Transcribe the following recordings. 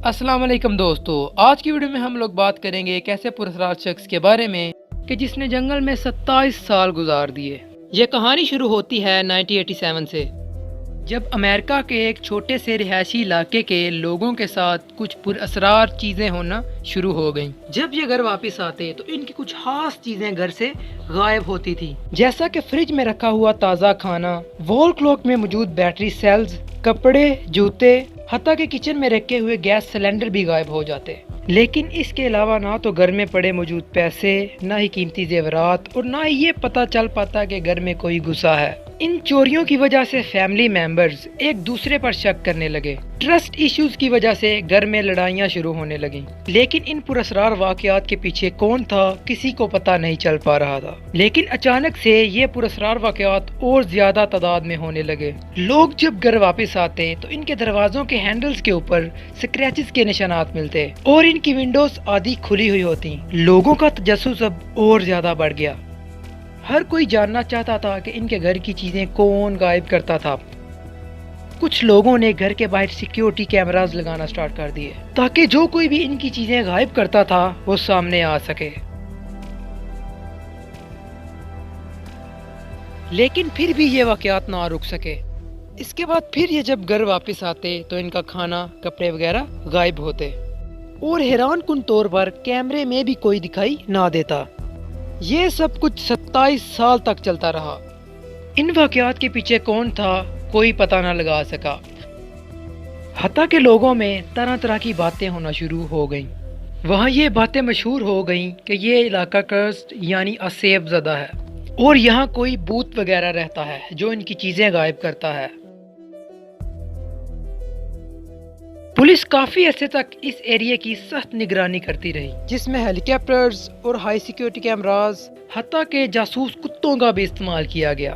अस्सलाम वालेकुम दोस्तों, आज की वीडियो में हम लोग बात करेंगे एक ऐसे पुरस्कार शख्स के बारे में कि जिसने जंगल में 27 साल गुजार दिए। ये कहानी शुरू होती है 1987 से, जब अमेरिका के एक छोटे से रिहायशी इलाके के लोगों के साथ कुछ पुरअसरार चीज़ें होना शुरू हो गईं। जब ये घर वापस आते तो इनकी कुछ खास चीज़ें घर से गायब होती थी, जैसा कि फ्रिज में रखा हुआ ताज़ा खाना, वॉल क्लॉक में मौजूद बैटरी सेल्स, कपड़े, जूते, हत्ता के किचन में रखे हुए गैस सिलेंडर भी गायब हो जाते। लेकिन इसके अलावा ना तो घर में पड़े मौजूद पैसे, ना ही कीमती जेवरात, और ना ही ये पता चल पाता कि घर में कोई घुसा है। इन चोरियों की वजह से फैमिली मेंबर्स एक दूसरे पर शक करने लगे। ट्रस्ट इश्यूज की वजह से घर में लड़ाइयाँ शुरू होने लगीं। लेकिन इन पुरअसरार वाकयात के पीछे कौन था, किसी को पता नहीं चल पा रहा था। लेकिन अचानक से ये पुरअसरार वाकयात और ज्यादा तादाद में होने लगे। लोग जब घर वापस आते तो इनके दरवाजों के हैंडल्स के ऊपर स्क्रैचेस के निशानात मिलते और इनकी विंडोज आधी खुली हुई होती। लोगों का तजस्सुस अब और ज्यादा बढ़ गया। हर कोई जानना चाहता था कि इनके घर की चीजें कौन गायब करता था। कुछ लोगों ने घर के बाहर सिक्योरिटी कैमरास लगाना स्टार्ट कर दिए ताकि जो कोई भी इनकी चीजें गायब करता था वो सामने आ सके। लेकिन फिर भी ये वाकयात ना रुक सके। इसके बाद फिर ये जब घर वापस आते तो इनका खाना, कपड़े वगैरह गायब होते और हैरान कुन तौर पर कैमरे में भी कोई दिखाई ना देता। ये सब कुछ 27 साल तक चलता रहा। इन वाकयात के पीछे कौन था कोई पता न लगा सका। हत्ता के लोगों में तरह तरह की बातें होना शुरू हो गईं। वहाँ ये बातें मशहूर हो गईं कि ये इलाका कर्स्ड यानी असेब ज़दा है और यहाँ कोई भूत वगैरह रहता है जो इनकी चीज़ें गायब करता है। पुलिस काफी अरसे तक इस एरिया की सख्त निगरानी करती रही, जिसमें हेलीकॉप्टर्स और हाई सिक्योरिटी कैमरास, हत्ता के जासूस कुत्तों का भी इस्तेमाल किया गया,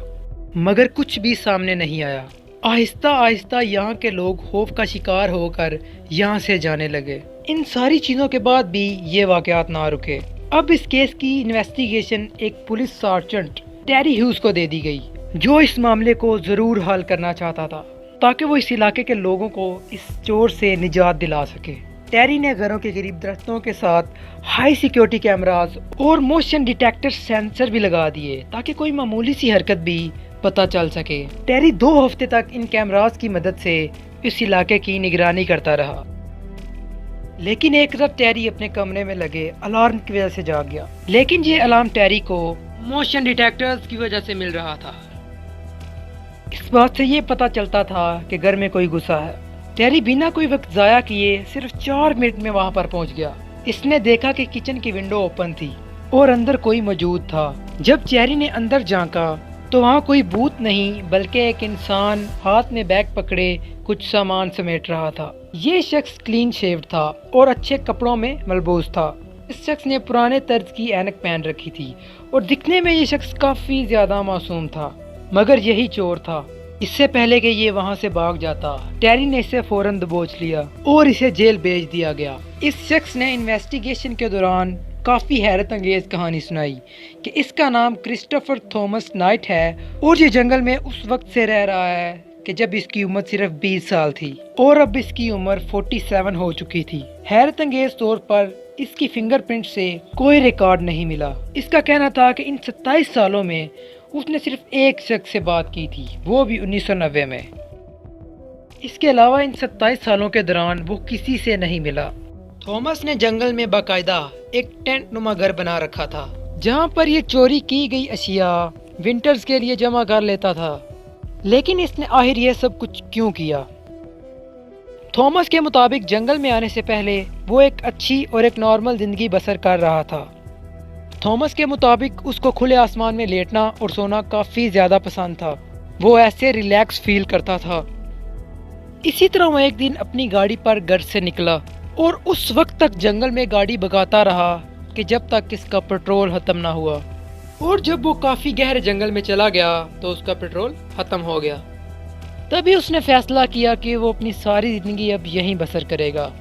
मगर कुछ भी सामने नहीं आया। आहिस्ता आहिस्ता यहाँ के लोग खौफ का शिकार होकर यहाँ से जाने लगे। इन सारी चीजों के बाद भी ये वाकयात ना रुके। अब इस केस की इन्वेस्टिगेशन एक पुलिस सार्जेंट टेरी ह्यूज को दे दी गई, जो इस मामले को जरूर हल करना चाहता था ताकि वो इस इलाके के लोगों को इस चोर से निजात दिला सके। टेरी ने घरों के करीब दरख्तों के साथ हाई सिक्योरिटी कैमरास और मोशन डिटेक्टर सेंसर भी लगा दिए ताकि कोई मामूली सी हरकत भी पता चल सके। टेरी 2 हफ्ते तक इन कैमरास की मदद से इस इलाके की निगरानी करता रहा। लेकिन एक रात टेरी अपने कमरे में लगे अलार्म की वजह से जाग गया। लेकिन ये अलार्म टेरी को मोशन डिटेक्टर्स की वजह से मिल रहा था। इस बात से ये पता चलता था कि घर में कोई घुसा है। टेरी बिना कोई वक्त जाया किए सिर्फ 4 मिनट में वहां पर पहुंच गया। इसने देखा कि किचन की विंडो ओपन थी और अंदर कोई मौजूद था। जब टेरी ने अंदर झांका तो वहाँ कोई भूत नहीं बल्कि एक इंसान हाथ में बैग पकड़े कुछ सामान समेट रहा था। ये शख्स क्लीन शेव्ड था और अच्छे कपड़ों में मलबूस था। इस शख्स ने पुराने तर्ज की ऐनक पहन रखी थी और दिखने में ये शख्स काफी ज्यादा मासूम था, मगर यही चोर था। इससे पहले कि ये वहां से भाग जाता, टेरी ने इसे फौरन दबोच लिया और इसे जेल भेज दिया गया। इस शख्स ने इन्वेस्टिगेशन के दौरान काफी हैरत अंगेज कहानी सुनाई कि इसका नाम क्रिस्टोफर थॉमस नाइट है और ये जंगल में उस वक्त से रह रहा है कि जब इसकी उम्र सिर्फ 20 साल थी और अब इसकी उम्र 47 हो चुकी थी। हैरत अंगेज तौर पर इसकी फिंगरप्रिंट से कोई रिकॉर्ड नहीं मिला। इसका कहना था कि इन 27 सालों में उसने सिर्फ एक शख्स से बात की थी, वो भी 1990 में। इसके अलावा इन 27 सालों के दौरान वो किसी से नहीं मिला। थॉमस ने जंगल में बाकायदा एक टेंट नुमा घर बना रखा था जहां पर ये चोरी की गई अशिया विंटर्स के लिए जमा कर लेता था। लेकिन इसने आखिर ये सब कुछ क्यों किया? थॉमस के मुताबिक जंगल में आने से पहले वो एक अच्छी और एक नॉर्मल जिंदगी बसर कर रहा था। थॉमस के मुताबिक उसको खुले आसमान में लेटना और सोना काफी ज्यादा पसंद था। वो ऐसे रिलैक्स फील करता था। इसी तरह वो एक दिन अपनी गाड़ी पर घर से निकला और उस वक्त तक जंगल में गाड़ी भगाता रहा कि जब तक इसका पेट्रोल खत्म ना हुआ। और जब वो काफी गहरे जंगल में चला गया तो उसका पेट्रोल खत्म हो गया। तभी उसने फैसला किया कि वो अपनी सारी जिंदगी अब यहीं बसर करेगा।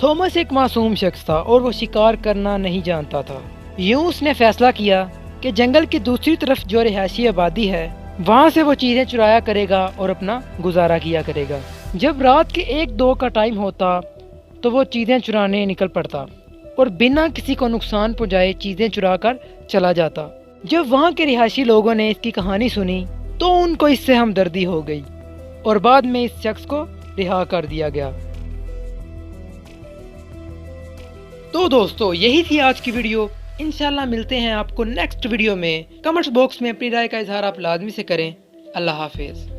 थॉमस एक मासूम शख्स था और वो शिकार करना नहीं जानता था। यूं उसने फैसला किया कि जंगल की दूसरी तरफ जो रिहायशी आबादी है वहाँ से वो चीजें चुराया करेगा और अपना गुजारा किया करेगा। जब रात के 1-2 का टाइम होता تو وہ چیزیں چرانے نکل پڑتا اور بنا کسی کو نقصان پہنچائے چیزیں چرا کر چلا جاتا۔ جب وہاں کے رہائشی لوگوں نے اس کی کہانی سنی تو ان کو اس سے ہمدردی ہو گئی اور بعد میں اس شخص کو رہا کر دیا گیا۔ تو دوستو یہی تھی آج کی ویڈیو۔ انشاءاللہ ملتے ہیں آپ کو نیکسٹ ویڈیو میں۔ کمنٹس باکس میں اپنی رائے کا اظہار آپ لازمی سے کریں۔ اللہ حافظ۔